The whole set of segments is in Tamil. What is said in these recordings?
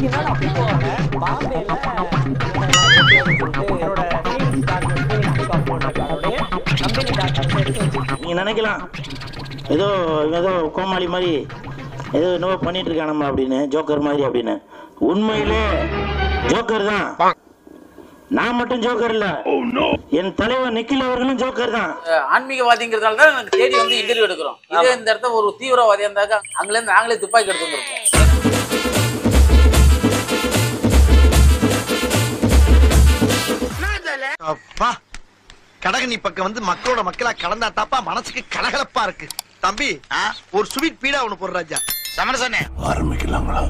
நீங்க நினைக்கலாம் ஏதோ ஏதோ கோமாளி மாதிரி ஏதோ என்னவோ பண்ணிட்டு இருக்கானம்மா அப்படின்னு, ஜோக்கர் மாதிரி அப்படின்னு. உண்மையிலே ஜோக்கர் தான். நான் மட்டும் ஜோக்கர் இல்ல, என் தலைவர் நிக்கில் அவர்களும் ஜோக்கர் தான். ஆன்மீகவாதிங்கிறதால தான் எனக்கு தேடி வந்து இன்டர்வியூ எடுக்கிறோம். இதே இந்த இடத்த ஒரு தீவிரவாதியா இருந்தாக்கா அங்கில இருந்து நாங்களே துப்பாக்கி எடுத்து வந்திருக்கோம். அப்பா கடகனி பக்கம் வந்து மக்களோட மக்களா கலந்தா தாப்பா மனசுக்கு கலகலப்பா இருக்கு. தம்பி ஒரு ஸ்வீட் பீடா ஒண்ணு போடுற ராஜா. சமரசனே ஆரம்பிக்கலாங்களா?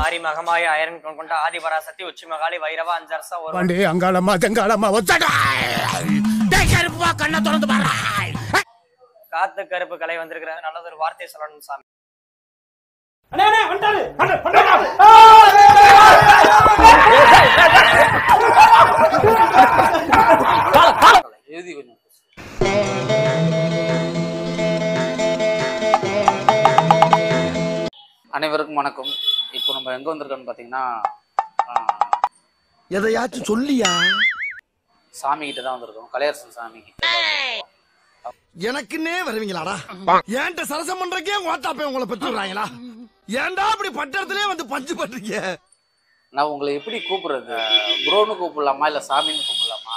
ஆரி மகமாய அயரன் கொண்ட ஆதிபராசக்தி உச்சி மகாலி வைரவா அஞ்சரசா ஒரு வண்டி அங்காளம்மா தெங்காளம்மா ஒத்தடா கருப்பா கண்ணை திறந்து பாரு. காத்து கருப்பு கலை வந்திருக்கிறாங்க. நல்லது ஒரு வார்த்தை சொல்லணும் சாமி. எழுதி கொஞ்சம் அனைவருக்கும் வணக்கம். இப்போ நம்ம எங்க வந்திருக்கோம்னு பாத்தீங்கன்னா எதையாச்சும் சொல்லியா? சாமி கிட்ட தான் வந்திருக்கோம். கலையரசன் சாமி கிட்ட. எனக்குன்னே வருவீங்களாடா? ஏன்ட்ட சரசம் பண்றக்கே ஓட்டாப்பே உங்களை பெற்றுறாங்களா? ஏன்டா அப்படி பட்டத்திலே வந்து பஞ்சு பண்றீங்க? நான் உங்களை எப்படி கூப்பிடுறது? ப்ரோன்னு கூப்பிடலாமா இல்ல சாமின்னு கூப்பிடலாமா?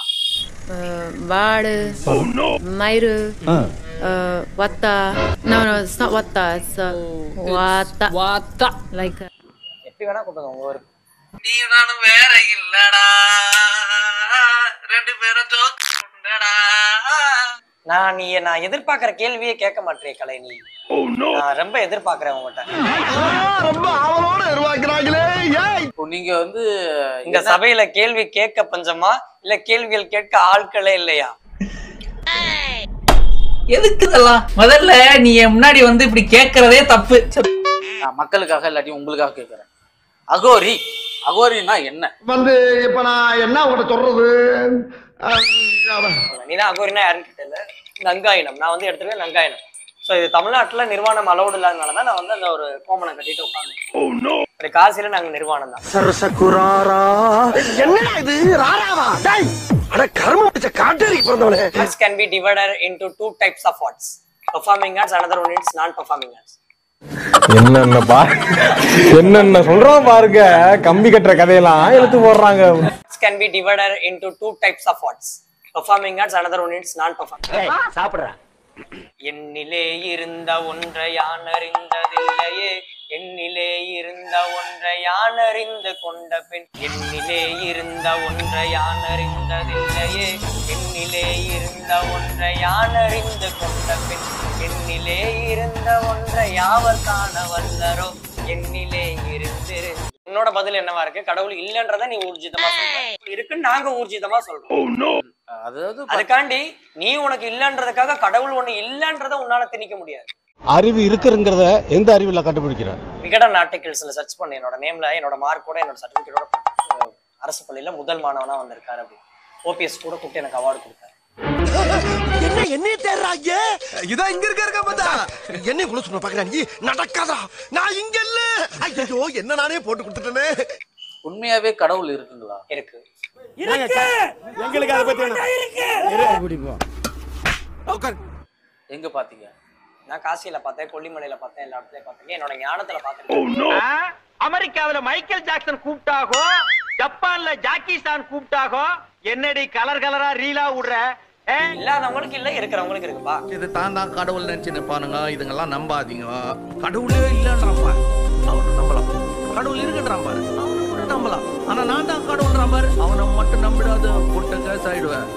வாடு மயிறு Vadda. No, it's not Vadda. It's வாத்தா. வாத்தா Like எப்படி வேணா கூப்பிடுங்க உங்க ஊருக்கு. நீ நானும் வேற இல்லடா, ரெண்டு பேரும் ஜோக்கடா. நான் எதிர்பார்க்கிற கேள்வியே கேட்க மாட்டேன் கலை. நீ நான் ரொம்ப எதிர்பார்க்கிறேன் உங்ககிட்ட. ரொம்ப ஆவலோட எதிர்பார்க்கிறாங்களே. இப்போ நீங்க வந்து இந்த சபையில கேள்வி கேட்க பஞ்சமா இல்ல கேள்விகள் கேட்க ஆட்களே இல்லையா? எதுக்கு இதெல்லாம்? முதல்ல நீ முன்னாடி வந்து இப்படி கேட்கறதே தப்பு. மக்களுக்காக இல்லாட்டி உங்களுக்காக கேட்கறேன். அகோரி அகோரினா என்ன வந்து இப்ப நான் என்ன உங்கள்ட்ட சொல்றது? நீனா அகோரினா யாருன்னு கேட்டல. நங்காயினம் நான் வந்து எடுத்துருக்கேன். நங்காயினம். ஸோ இது தமிழ்நாட்டுல நிர்வாணம் அலௌடு இல்லாதனாலதான் நான் வந்து அந்த ஒரு கோமனை கட்டிட்டு உட்காந்து. அது காசில நாங்க நிர்வாணம் தான். சரசகுராரா என்ன இது? ராராவா? டேய் அட கர்ம பிடிச்ச காட்டேரிக்கு பிறந்தவனே. Arts can be divided into two types of arts. Performing arts, another one is non-performing arts. என்னென்ன சொல்றோம் பாருங்க, கம்பி கட்டுற கதையெல்லாம் எடுத்து போடுறாங்க. Arts can be divided into two types of arts. Performing arts, another one is non-performing. சாப்பிடுற என்னிலே இருந்த ஒன்றை யான் அறிந்ததில்லையே, என்னிலே இருந்த ஒன்றை யான் அறிந்து கொண்ட பின். என்னிலே இருந்த ஒன்றை யான் அறிந்ததில்லையே, என்னிலே இருந்த ஒன்றை யான் அறிந்து கொண்ட பின். என்னிலே இருந்த ஒன்றை யாவர் காண வல்லரோ, என்னிலே இருந்து. என்னோட பதில் என்னவா இருக்கு? கடவுள் இல்லன்றத நீ ஊர்ஜிதமா சொல்ற, இருக்குன்னு நாங்க ஊர்ஜிதமா சொல்றோம். அதாவது அதுக்காண்டி நீ உனக்கு இல்லன்றதுக்காக கடவுள் ஒண்ணு இல்லன்றத உன்னால திணிக்க முடியாது. அறிவு இருக்குங்கிறத எந்த அறிவுல கண்டுபிடிக்கிற? விகடன் ஆர்டிகல்ஸ்ல சர்ச் பண்ணி என்னோட நேம்ல என்னோட மார்க்கோட என்னோட சர்டிபிகேட்டோட அரசு பள்ளியில முதல் மாணவனா வந்திருக்காரு. அப்படி ஓபிஎஸ் கூட கூப்பிட்டு எனக்கு அவார்டு கொடுத்தாரு. என்ன தேடுறாங்க? இதா இங்க இருக்க பார்த்தா என்ன குள்ள சொன்ன பாக்குறா? நீ நடக்காதா? நான் இங்க இல்ல. ஐயோ என்ன நானே போட்டு கொடுத்துட்டேனே. உண்மையாவே கடவுள் இருக்குங்களா? இருக்கு. எங்களுக்கு அதை பத்தி எங்க பாத்தீங்க? நான் காசியில பார்த்தேன், கொல்லிமலையில பார்த்தேன், எல்லா இடத்துலயும் பார்த்தேன், என்னோட ஞானத்துல பார்த்தேன். அமெரிக்காவில மைக்கேல் ஜாக்சன் கூப்பிட்டாகோ, ஜப்பான்ல ஜாக்கி சான் கூப்பிட்டாகோ, என்னடி கலர் கலரா ரீலா விடுற? இல்லாதவங்களுக்கு இல்ல, இருக்கிறவங்களுக்கு இருக்குப்பா. இது தான் கடவுள் நினைச்சு நிப்பானுங்க. இதுங்கெல்லாம் நம்பாதீங்க. கடவுளே இல்லன்றாப்பா, அவனை நம்பலாம். கடவுள் இருக்குன்றான் பாரு, அவனை கூட நம்பலாம். ஆனா நான் தான் கடவுள்றான் பாரு, அவனை மட்டும் நம்பிடாத, போட்ட கேஸ் ஆயிடுவேன்.